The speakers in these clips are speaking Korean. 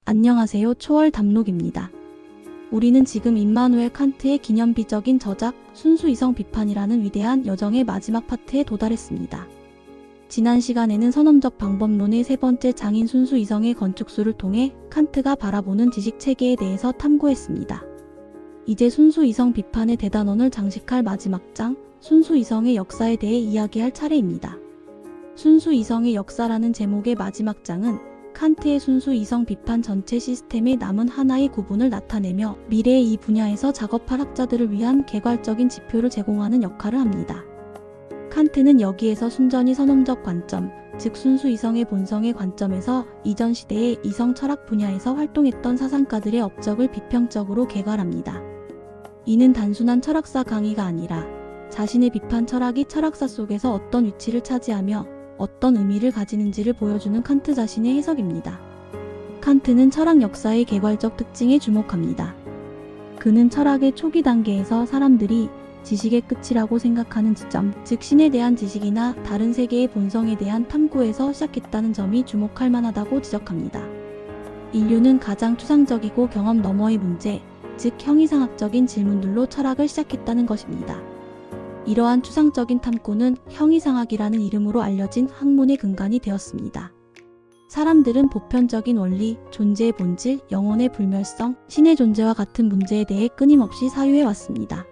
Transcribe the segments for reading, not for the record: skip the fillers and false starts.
안녕하세요. 초월 담록입니다. 우리는 지금 임마누엘 칸트의 기념비적인 저작 순수 이성 비판이라는 위대한 여정의 마지막 파트에 도달했습니다. 지난 시간에는 선험적 방법론의 세 번째 장인 순수 이성의 건축술을 통해 칸트가 바라보는 지식 체계에 대해서 탐구했습니다. 이제 순수 이성 비판의 대단원을 장식할 마지막 장, 순수 이성의 역사에 대해 이야기할 차례입니다. 순수 이성의 역사라는 제목의 마지막 장은 칸트의 순수 이성 비판 전체 시스템의 남은 하나의 구분을 나타내며 미래의 이 분야에서 작업할 학자들을 위한 개괄적인 지표를 제공하는 역할을 합니다. 칸트는 여기에서 순전히 선험적 관점, 즉 순수 이성의 본성의 관점에서 이전 시대의 이성 철학 분야에서 활동했던 사상가들의 업적을 비평적으로 개괄합니다. 이는 단순한 철학사 강의가 아니라 자신의 비판 철학이 철학사 속에서 어떤 위치를 차지하며 어떤 의미를 가지는지를 보여주는 칸트 자신의 해석입니다. 칸트는 철학 역사의 개괄적 특징에 주목합니다. 그는 철학의 초기 단계에서 사람들이 지식의 끝이라고 생각하는 지점, 즉 신에 대한 지식이나 다른 세계의 본성에 대한 탐구에서 시작했다는 점이 주목할 만하다고 지적합니다. 인류는 가장 추상적이고 경험 너머의 문제, 즉 형이상학적인 질문들로 철학을 시작했다는 것입니다. 이러한 추상적인 탐구는 형이상학이라는 이름으로 알려진 학문의 근간이 되었습니다. 사람들은 보편적인 원리, 존재의 본질, 영혼의 불멸성, 신의 존재와 같은 문제에 대해 끊임없이 사유해왔습니다.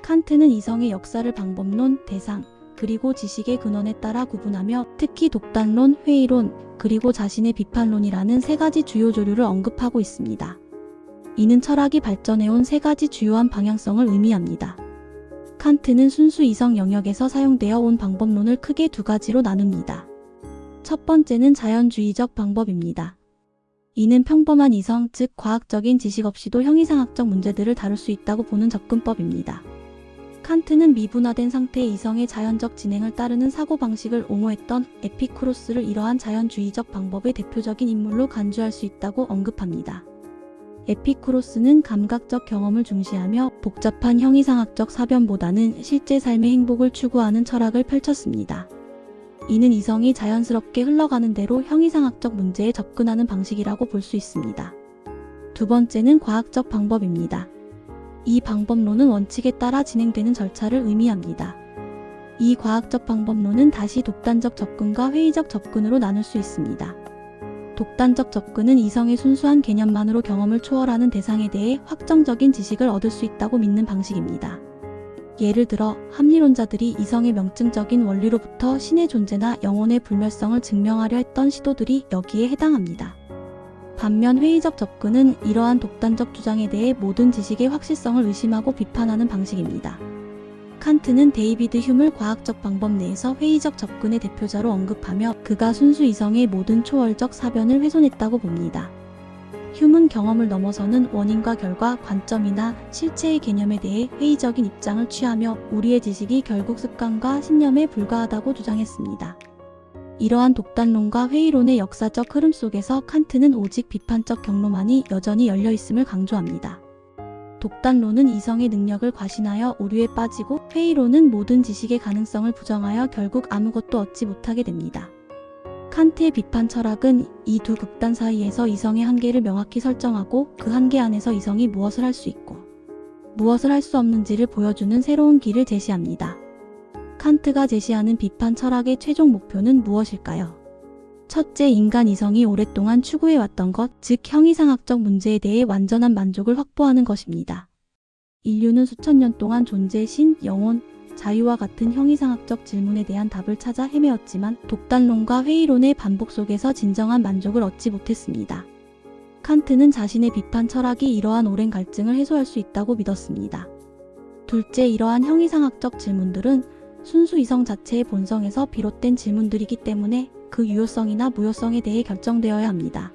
칸트는 이성의 역사를 방법론, 대상, 그리고 지식의 근원에 따라 구분하며 특히 독단론, 회의론, 그리고 자신의 비판론이라는 세 가지 주요 조류를 언급하고 있습니다. 이는 철학이 발전해온 세 가지 주요한 방향성을 의미합니다. 칸트는 순수 이성 영역에서 사용되어 온 방법론을 크게 두 가지로 나눕니다. 첫 번째는 자연주의적 방법입니다. 이는 평범한 이성, 즉 과학적인 지식 없이도 형이상학적 문제들을 다룰 수 있다고 보는 접근법입니다. 칸트는 미분화된 상태의 이성의 자연적 진행을 따르는 사고방식을 옹호했던 에피쿠로스를 이러한 자연주의적 방법의 대표적인 인물로 간주할 수 있다고 언급합니다. 에피쿠로스는 감각적 경험을 중시하며 복잡한 형이상학적 사변보다는 실제 삶의 행복을 추구하는 철학을 펼쳤습니다. 이는 이성이 자연스럽게 흘러가는 대로 형이상학적 문제에 접근하는 방식이라고 볼 수 있습니다. 두 번째는 과학적 방법입니다. 이 방법론은 원칙에 따라 진행되는 절차를 의미합니다. 이 과학적 방법론은 다시 독단적 접근과 회의적 접근으로 나눌 수 있습니다. 독단적 접근은 이성의 순수한 개념만으로 경험을 초월하는 대상에 대해 확정적인 지식을 얻을 수 있다고 믿는 방식입니다. 예를 들어 합리론자들이 이성의 명증적인 원리로부터 신의 존재나 영혼의 불멸성을 증명하려 했던 시도들이 여기에 해당합니다. 반면 회의적 접근은 이러한 독단적 주장에 대해 모든 지식의 확실성을 의심하고 비판하는 방식입니다. 칸트는 데이비드 휴물 과학적 방법 내에서 회의적 접근의 대표자로 언급하며 그가 순수 이성의 모든 초월적 사변을 훼손했다고 봅니다. 휴문 경험을 넘어서는 원인과 결과, 관점이나 실체의 개념에 대해 회의적인 입장을 취하며 우리의 지식이 결국 습관과 신념에 불과하다고 주장했습니다. 이러한 독단론과 회의론의 역사적 흐름 속에서 칸트는 오직 비판적 경로만이 여전히 열려있음을 강조합니다. 독단론은 이성의 능력을 과신하여 오류에 빠지고 회의론은 모든 지식의 가능성을 부정하여 결국 아무것도 얻지 못하게 됩니다. 칸트의 비판 철학은 이 두 극단 사이에서 이성의 한계를 명확히 설정하고 그 한계 안에서 이성이 무엇을 할 수 있고 무엇을 할 수 없는지를 보여주는 새로운 길을 제시합니다. 칸트가 제시하는 비판 철학의 최종 목표는 무엇일까요? 첫째, 인간 이성이 오랫동안 추구해왔던 것, 즉 형이상학적 문제에 대해 완전한 만족을 확보하는 것입니다. 인류는 수천 년 동안 존재, 신, 영혼, 자유와 같은 형이상학적 질문에 대한 답을 찾아 헤매었지만 독단론과 회의론의 반복 속에서 진정한 만족을 얻지 못했습니다. 칸트는 자신의 비판 철학이 이러한 오랜 갈증을 해소할 수 있다고 믿었습니다. 둘째, 이러한 형이상학적 질문들은 순수 이성 자체의 본성에서 비롯된 질문들이기 때문에 그 유효성이나 무효성에 대해 결정되어야 합니다.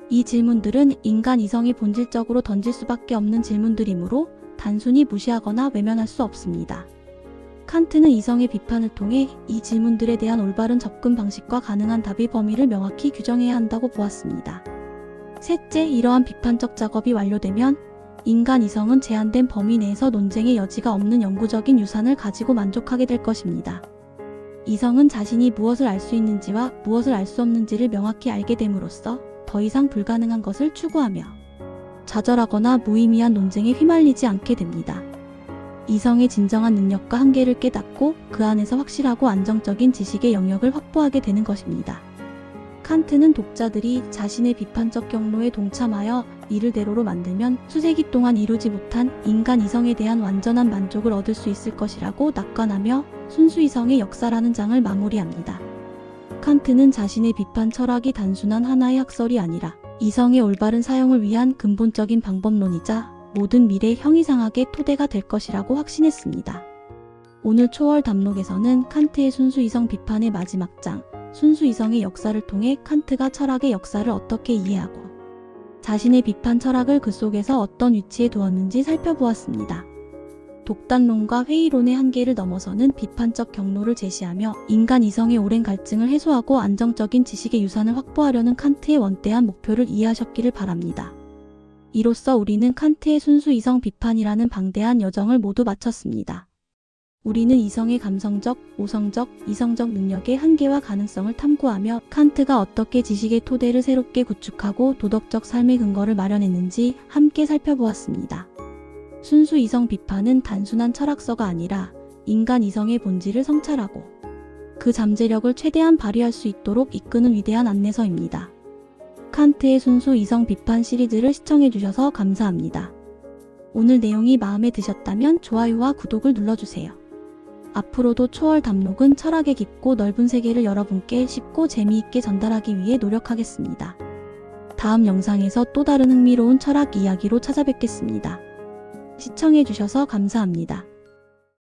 이 질문들은 인간 이성이 본질적으로 던질 수밖에 없는 질문들이므로 단순히 무시하거나 외면할 수 없습니다. 칸트는 이성의 비판을 통해 이 질문들에 대한 올바른 접근 방식과 가능한 답의 범위를 명확히 규정해야 한다고 보았습니다. 셋째, 이러한 비판적 작업이 완료되면 인간 이성은 제한된 범위 내에서 논쟁의 여지가 없는 영구적인 유산을 가지고 만족하게 될 것입니다. 이성은 자신이 무엇을 알 수 있는지와 무엇을 알 수 없는지를 명확히 알게 됨으로써 더 이상 불가능한 것을 추구하며 좌절하거나 무의미한 논쟁에 휘말리지 않게 됩니다. 이성의 진정한 능력과 한계를 깨닫고 그 안에서 확실하고 안정적인 지식의 영역을 확보하게 되는 것입니다. 칸트는 독자들이 자신의 비판적 경로에 동참하여 이를 대로로 만들면 수세기 동안 이루지 못한 인간 이성에 대한 완전한 만족을 얻을 수 있을 것이라고 낙관하며 순수 이성의 역사라는 장을 마무리합니다. 칸트는 자신의 비판 철학이 단순한 하나의 학설이 아니라 이성의 올바른 사용을 위한 근본적인 방법론이자 모든 미래 형이상학의 토대가 될 것이라고 확신했습니다. 오늘 초월 답록에서는 칸트의 순수 이성 비판의 마지막 장, 순수 이성의 역사를 통해 칸트가 철학의 역사를 어떻게 이해하고 자신의 비판 철학을 그 속에서 어떤 위치에 두었는지 살펴보았습니다. 독단론과 회의론의 한계를 넘어서는 비판적 경로를 제시하며 인간 이성의 오랜 갈증을 해소하고 안정적인 지식의 유산을 확보하려는 칸트의 원대한 목표를 이해하셨기를 바랍니다. 이로써 우리는 칸트의 순수 이성 비판이라는 방대한 여정을 모두 마쳤습니다. 우리는 이성의 감성적, 오성적, 이성적 능력의 한계와 가능성을 탐구하며 칸트가 어떻게 지식의 토대를 새롭게 구축하고 도덕적 삶의 근거를 마련했는지 함께 살펴보았습니다. 순수 이성 비판은 단순한 철학서가 아니라 인간 이성의 본질을 성찰하고 그 잠재력을 최대한 발휘할 수 있도록 이끄는 위대한 안내서입니다. 칸트의 순수 이성 비판 시리즈를 시청해주셔서 감사합니다. 오늘 내용이 마음에 드셨다면 좋아요와 구독을 눌러주세요. 앞으로도 초월 답록은 철학의 깊고 넓은 세계를 여러분께 쉽고 재미있게 전달하기 위해 노력하겠습니다. 다음 영상에서 또 다른 흥미로운 철학 이야기로 찾아뵙겠습니다. 시청해주셔서 감사합니다.